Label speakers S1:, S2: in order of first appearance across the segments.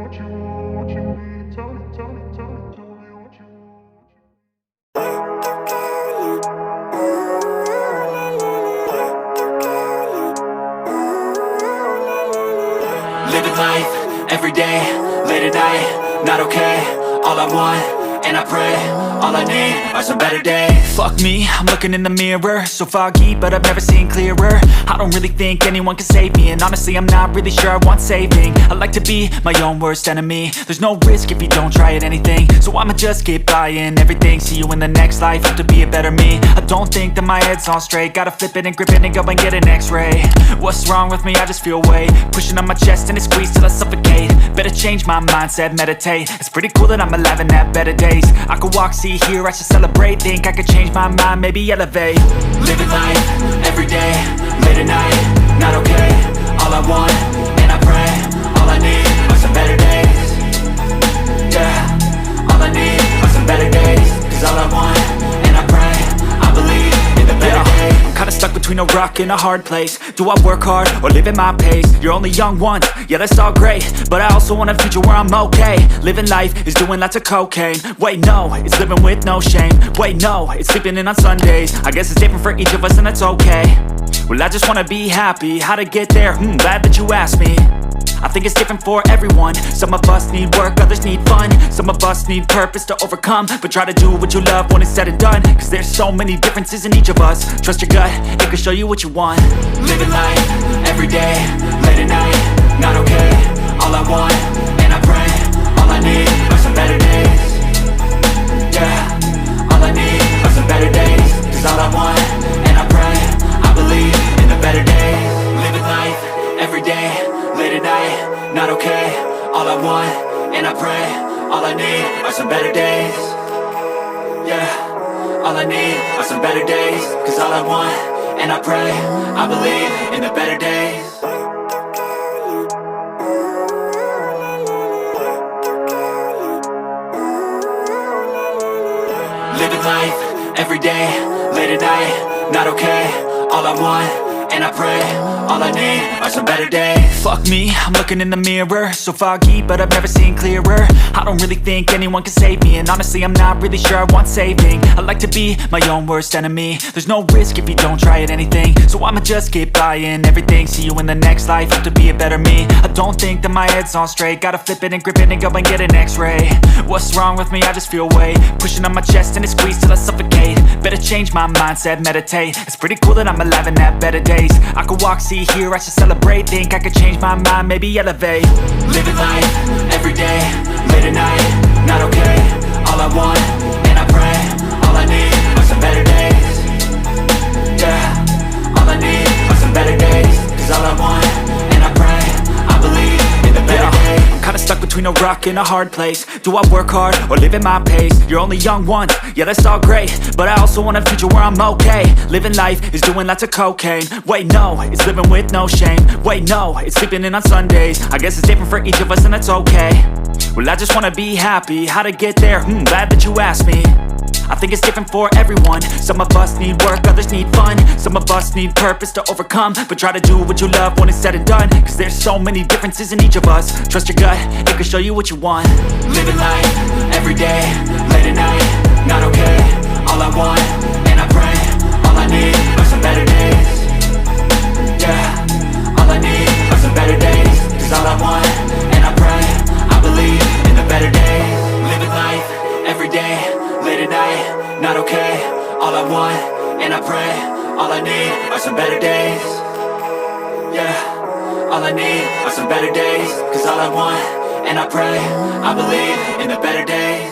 S1: Living life, everyday, late at night, not okay. All I want, and I pray, all I need are some better days. Fuck me, I'm looking in the mirror, so foggy, but I've never seen clearer. I don't really think anyone can save me, and honestly I'm not really sure I want saving. I like to be my own worst enemy. There's no risk if you don't try at anything, so I'ma just keep buying everything. See you in the next life, have to be a better me. I don't think that my head's on straight, gotta flip it and grip it and go and get an x-ray. What's wrong with me? I just feel weight pushing on my chest and it squeezes till I suffocate. Better change my mindset, meditate. It's pretty cool that I'm alive and have better days. I could walk, see, hear, I should celebrate. Think I could change my mind, maybe elevate. Living life, everyday, late at night, not okay. All I want, and I pray, all I need are some better days. Yeah, all I need are some better days. Cause all I want, and I pray, I believe in the better days. I'm kinda stuck between a rock and a hard place. Do I work hard or live at my pace? You're only young once, yeah that's all great, but I also want a future where I'm okay. Living life is doing lots of cocaine. Wait no, it's living with no shame. Wait no, it's sleeping in on Sundays. I guess it's different for each of us and that's okay. Well I just wanna be happy, how to get there? Glad that you asked me. I think it's different for everyone. Some of us need work, others need fun. Some of us need purpose to overcome. But try to do what you love when it's said and done. Cause there's so many differences in each of us. Trust your gut, it can show you what you want. Living life, everyday, late at night, not okay. All I want, and I pray, all I need are some better days. Yeah, all I need are some better days. Cause all I want, and I pray, I believe in the better days. Living life, everyday, late at night, not okay. All I want, and I pray, all I need are some better days. Yeah, all I need are some better days. Cause all I want, and I pray, I believe in the better days. Living life, everyday, late at night, not okay. All I want, and I pray, all I need are some better days. Fuck me, I'm looking in the mirror, so foggy, but I've never seen clearer. I don't really think anyone can save me, and honestly I'm not really sure I want saving. I like to be my own worst enemy. There's no risk if you don't try at anything, so I'ma just keep buying everything. See you in the next life, have to be a better me. I don't think that my head's on straight, gotta flip it and grip it and go and get an x-ray. What's wrong with me? I just feel weight pushing on my chest and it squeezes till I suffocate. Better change my mindset, meditate. It's pretty cool that I'm alive and have better days. I could walk, see, hear, I should celebrate. Think I could change my mind, maybe elevate. Living life, everyday, late at night, not okay. All I want, and I pray, all I need are some better days. Yeah, all I need are some better days. Cause all I want, and I pray, I believe in the better days. I'm kinda stuck between a rock and a hard place. Do I work hard or live at my pace? You're only young once, yeah that's all great, but I also want a future where I'm okay. Living life is doing lots of cocaine. Wait no, it's living with no shame. Wait no, it's sleeping in on Sundays. I guess it's different for each of us and that's okay. Well I just wanna be happy, how to get there? Glad that you asked me. I think it's different for everyone. Some of us need work, others need fun. Some of us need purpose to overcome. But try to do what you love when it's said and done. Cause there's so many differences in each of us. Trust your gut, it can show you what you want. Living life, everyday, late at night, not okay. All I want, and I pray, all I need are some better days. Yeah, all I need are some better days. Cause all I want, and I pray, I believe in the better days. Living life, everyday, late at night, not okay. All I want, and I pray, all I need are some better days. Yeah, all I need are some better days. Cause all I want, and I pray, I believe in the better days.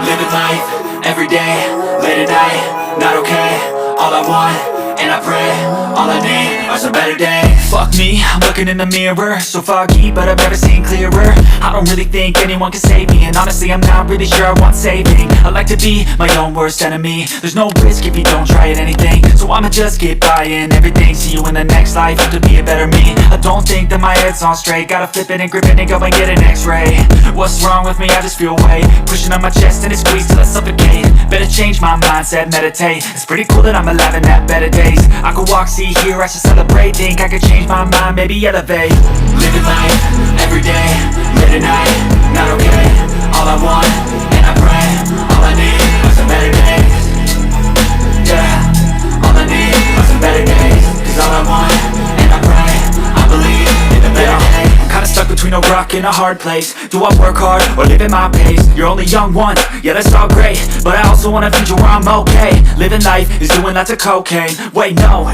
S1: Living life, everyday, late at night, not okay. All I want, and I pray. All I need are some better days. Fuck me, I'm looking in the mirror, so foggy, but I've never seen clearer. I don't really think anyone can save me, and honestly I'm not really sure I want saving. I like to be my own worst enemy. There's no risk if you don't try at anything, so I'ma just get by in everything. See you in the next life, have to be a better me. I don't think that my head's on straight, gotta flip it and grip it and go and get an x-ray. What's wrong with me? I just feel weight pushing on my chest and it squeezes till I suffocate. Better change my mindset, meditate. It's pretty cool that I'm alive and have better days. I could walk, see, hear, I should celebrate. Think I could change my mind, maybe elevate. Living life, everyday, late at night, not okay. All I want, and I pray, all I need are some better days. Yeah, all I need are some better days. Cause all I want, and I pray, I believe in the better days. I'm kinda stuck between a rock and a hard place. Do I work hard, or live at my pace? You're only young once, yeah that's all great, but I also want a future where I'm okay. Living life is doing lots of cocaine. Wait no,